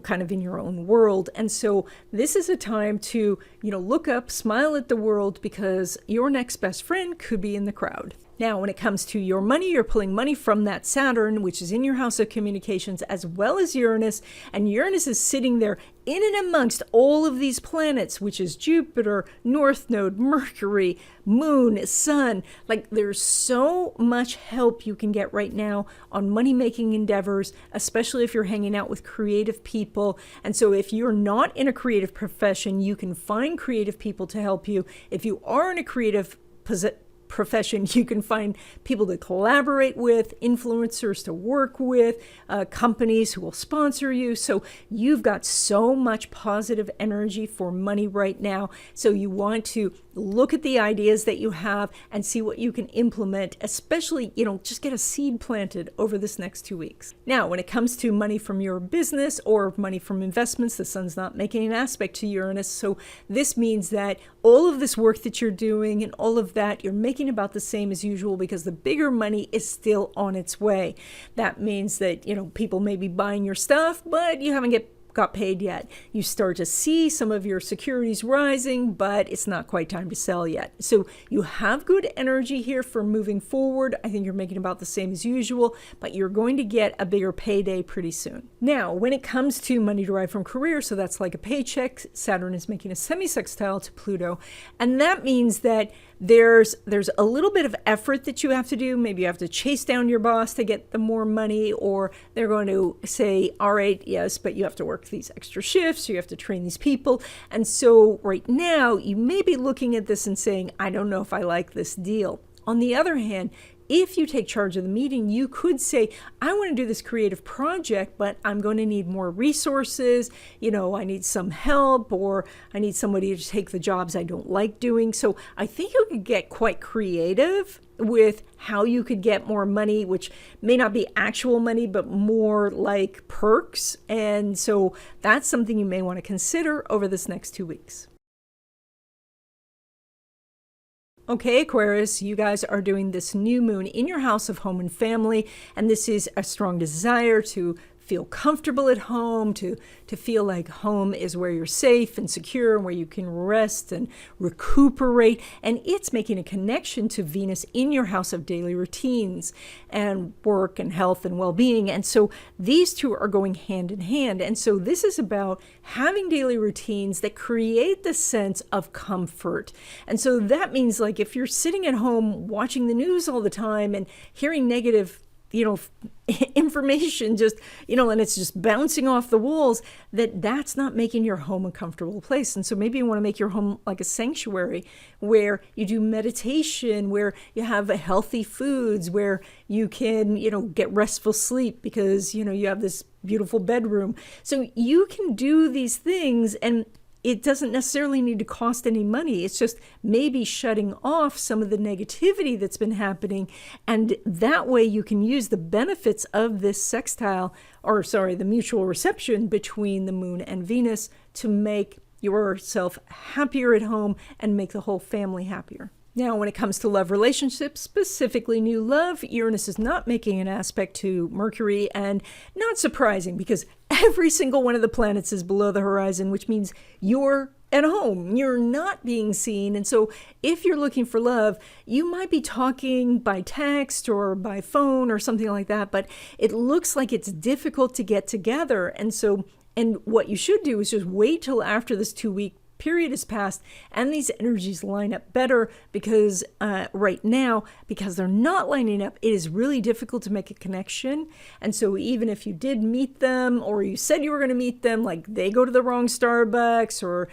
S1: kind of in your own world. And so this is a time to, look up, smile at the world, because your next best friend could be in the crowd. Now, when it comes to your money, you're pulling money from that Saturn, which is in your house of communications, as well as Uranus. And Uranus is sitting there in and amongst all of these planets, which is Jupiter, North Node, Mercury, Moon, Sun. Like, there's so much help you can get right now on money-making endeavors, especially if you're hanging out with creative people. And so if you're not in a creative profession, you can find creative people to help you. If you are in a creative profession, you can find people to collaborate with, influencers to work with, companies who will sponsor you. So you've got so much positive energy for money right now. So you want to look at the ideas that you have and see what you can implement, especially, just get a seed planted over this next 2 weeks. Now, when it comes to money from your business or money from investments, the sun's not making an aspect to Uranus. So this means that all of this work that you're doing and all of that, you're making making about the same as usual because the bigger money is still on its way. That means that, people may be buying your stuff, but you haven't got paid yet. You start to see some of your securities rising, but it's not quite time to sell yet. So you have good energy here for moving forward. I think you're making about the same as usual, but you're going to get a bigger payday pretty soon. Now, when it comes to money derived from career, so that's like a paycheck, Saturn is making a semi-sextile to Pluto, and that means that there's a little bit of effort that you have to do. Maybe you have to chase down your boss to get the more money, or they're going to say, all right, yes, but you have to work these extra shifts, you have to train these people. And so right now you may be looking at this and saying, I don't know if I like this deal. On the other hand, if you take charge of the meeting, you could say, I want to do this creative project, but I'm going to need more resources. I need some help, or I need somebody to take the jobs I don't like doing. So I think you could get quite creative with how you could get more money, which may not be actual money, but more like perks. And so that's something you may want to consider over this next 2 weeks. Okay, Aquarius, you guys are doing this new moon in your house of home and family, and this is a strong desire to feel comfortable at home, to feel like home is where you're safe and secure and where you can rest and recuperate. And it's making a connection to Venus in your house of daily routines and work and health and well-being. And so these two are going hand in hand. And so this is about having daily routines that create the sense of comfort. And so that means, like, if you're sitting at home watching the news all the time and hearing negative information and it's just bouncing off the walls, that's not making your home a comfortable place. And so maybe you want to make your home like a sanctuary where you do meditation, where you have healthy foods, where you can, get restful sleep because, you have this beautiful bedroom. So you can do these things, and it doesn't necessarily need to cost any money. It's just maybe shutting off some of the negativity that's been happening. And that way you can use the benefits of this the mutual reception between the moon and Venus to make yourself happier at home and make the whole family happier. Now, when it comes to love relationships, specifically new love, Uranus is not making an aspect to Mercury, and not surprising because every single one of the planets is below the horizon, which means you're at home, you're not being seen. And so if you're looking for love, you might be talking by text or by phone or something like that, but it looks like it's difficult to get together. And what you should do is just wait till after this 2-week period has passed and these energies line up better, because right now, because they're not lining up, it is really difficult to make a connection. And so even if you did meet them, or you said you were going to meet them, like they go to the wrong Starbucks, or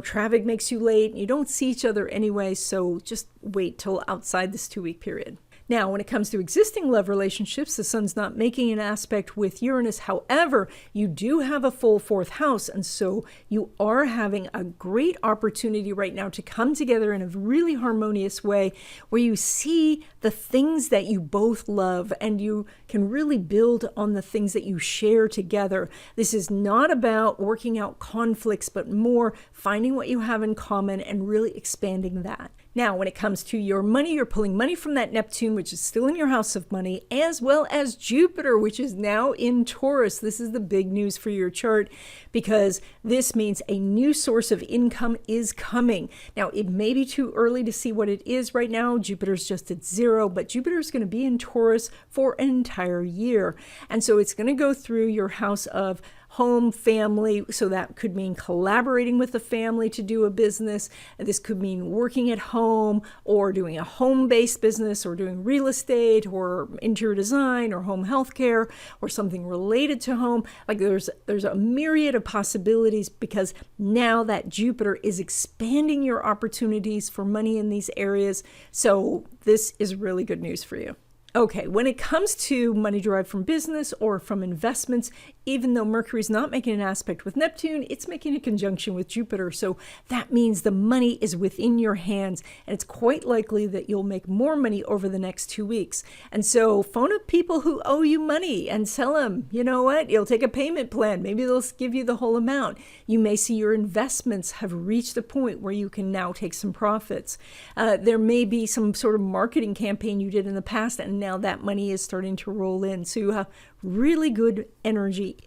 S1: traffic makes you late and you don't see each other anyway. So just wait till outside this 2-week period. Now, when it comes to existing love relationships, the sun's not making an aspect with Uranus. However, you do have a full 4th house. And so you are having a great opportunity right now to come together in a really harmonious way where you see the things that you both love and you can really build on the things that you share together. This is not about working out conflicts, but more finding what you have in common and really expanding that. Now, when it comes to your money, you're pulling money from that Neptune, which is still in your house of money, as well as Jupiter, which is now in Taurus. This is the big news for your chart, because this means a new source of income is coming. Now, it may be too early to see what it is right now. Jupiter's just at 0, but Jupiter's going to be in Taurus for an entire year. And so it's going to go through your house of home, family. So that could mean collaborating with the family to do a business. This could mean working at home, or doing a home-based business, or doing real estate, or interior design, or home healthcare, or something related to home. Like there's a myriad of possibilities, because now that Jupiter is expanding your opportunities for money in these areas. So this is really good news for you. Okay, when it comes to money derived from business or from investments, even though Mercury's not making an aspect with Neptune, it's making a conjunction with Jupiter. So that means the money is within your hands, and it's quite likely that you'll make more money over the next 2 weeks. And so phone up people who owe you money and tell them, you know what, you'll take a payment plan. Maybe they'll give you the whole amount. You may see your investments have reached a point where you can now take some profits. There may be some sort of marketing campaign you did in the past, and now that money is starting to roll in. So you have really good energy.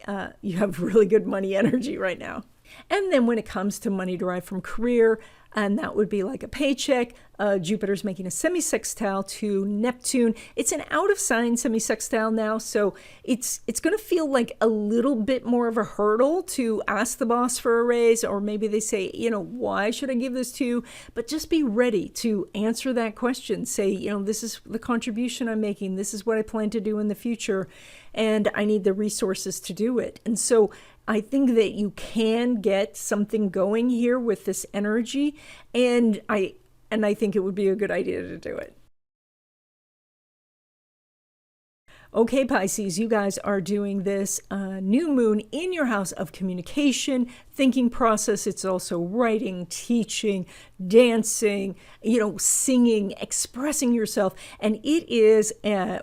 S1: You have really good money energy right now. And then when it comes to money derived from career, and that would be like a paycheck, Jupiter's making a semi-sextile to Neptune. It's an out of sign semi-sextile now, so it's going to feel like a little bit more of a hurdle to ask the boss for a raise, or maybe they say, you know, why should I give this to you? But just be ready to answer that question. Say, you know, this is the contribution I'm making. This is what I plan to do in the future, and I need the resources to do it. And so I think that you can get something going here with this energy, and I think it would be a good idea to do it. Okay, Pisces, you guys are doing this new moon in your house of communication, thinking process. It's also writing, teaching, dancing, you know, singing, expressing yourself. And it is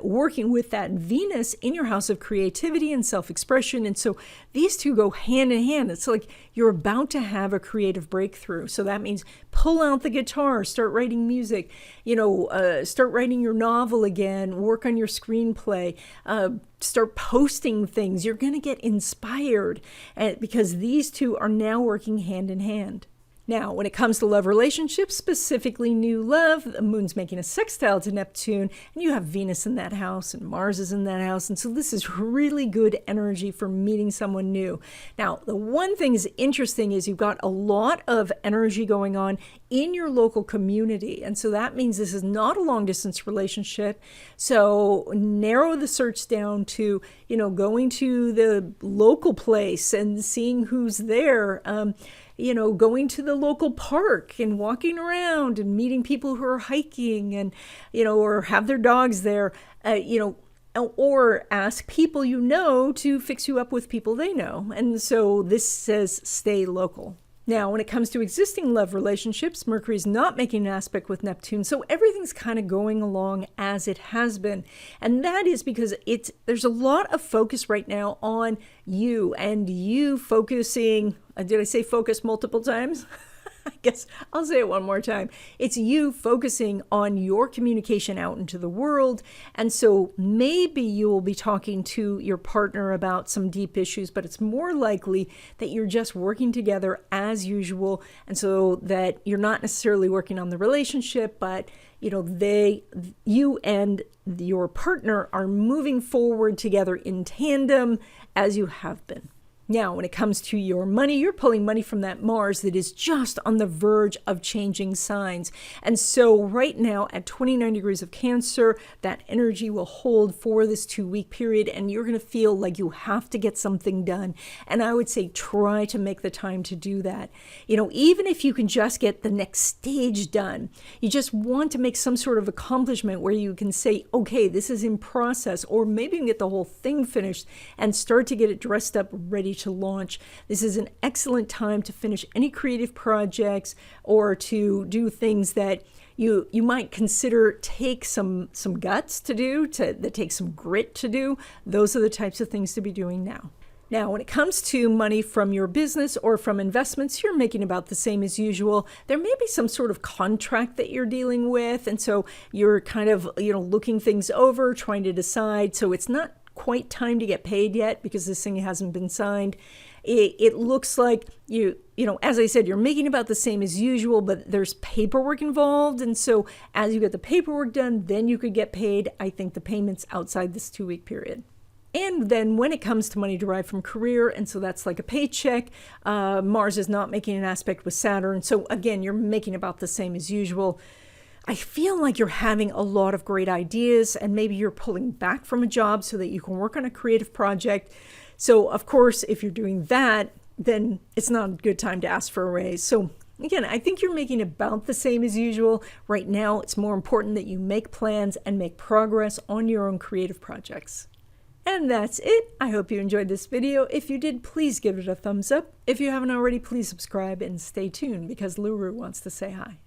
S1: working with that Venus in your house of creativity and self-expression. And so these two go hand in hand. It's like you're about to have a creative breakthrough. So that means pull out the guitar, start writing music, you know, start writing your novel again, work on your screenplay, start posting things. You're going to get inspired because these two are now working hand in hand. Now, when it comes to love relationships, specifically new love, the moon's making a sextile to Neptune, and you have Venus in that house, and Mars is in that house, and so this is really good energy for meeting someone new. Now, the one thing is interesting is you've got a lot of energy going on in your local community, and so that means this is not a long-distance relationship. So narrow the search down to, you know, going to the local place and seeing who's there. You know, going to the local park and walking around and meeting people who are hiking and, you know, or have their dogs there, you know, or ask people you know to fix you up with people they know. And so this says stay local. Now, when it comes to existing love relationships, Mercury's not making an aspect with Neptune, so everything's kind of going along as it has been. And that is because there's a lot of focus right now on you and you focusing. Did I say focus multiple times? I guess I'll say it one more time. It's you focusing on your communication out into the world. And so maybe you will be talking to your partner about some deep issues, but it's more likely that you're just working together as usual. And so that you're not necessarily working on the relationship, but you know, you and your partner are moving forward together in tandem as you have been. Now, when it comes to your money, you're pulling money from that Mars that is just on the verge of changing signs. And so right now at 29 degrees of Cancer, that energy will hold for this 2-week period, and you're going to feel like you have to get something done. And I would say try to make the time to do that. You know, even if you can just get the next stage done, you just want to make some sort of accomplishment where you can say, okay, this is in process, or maybe you can get the whole thing finished and start to get it dressed up, ready to launch. This is an excellent time to finish any creative projects or to do things that you might consider take some guts to do, that take some grit to do. Those are the types of things to be doing now. Now, when it comes to money from your business or from investments, you're making about the same as usual. There may be some sort of contract that you're dealing with, and so you're kind of, you know, looking things over, trying to decide. So it's not quite time to get paid yet because this thing hasn't been signed. It looks like you know, as I said, you're making about the same as usual, but there's paperwork involved. And so as you get the paperwork done, then you could get paid. I think the payment's outside this 2-week period. And then when it comes to money derived from career, and so that's like a paycheck, Mars is not making an aspect with Saturn. So again, you're making about the same as usual. I feel like you're having a lot of great ideas, and maybe you're pulling back from a job so that you can work on a creative project. So of course, if you're doing that, then it's not a good time to ask for a raise. So Again, I think you're making about the same as usual. Right now, it's more important that you make plans and make progress on your own creative projects. And that's it. I hope you enjoyed this video. If you did, please give it a thumbs up. If you haven't already, please subscribe and stay tuned because LaRue wants to say hi.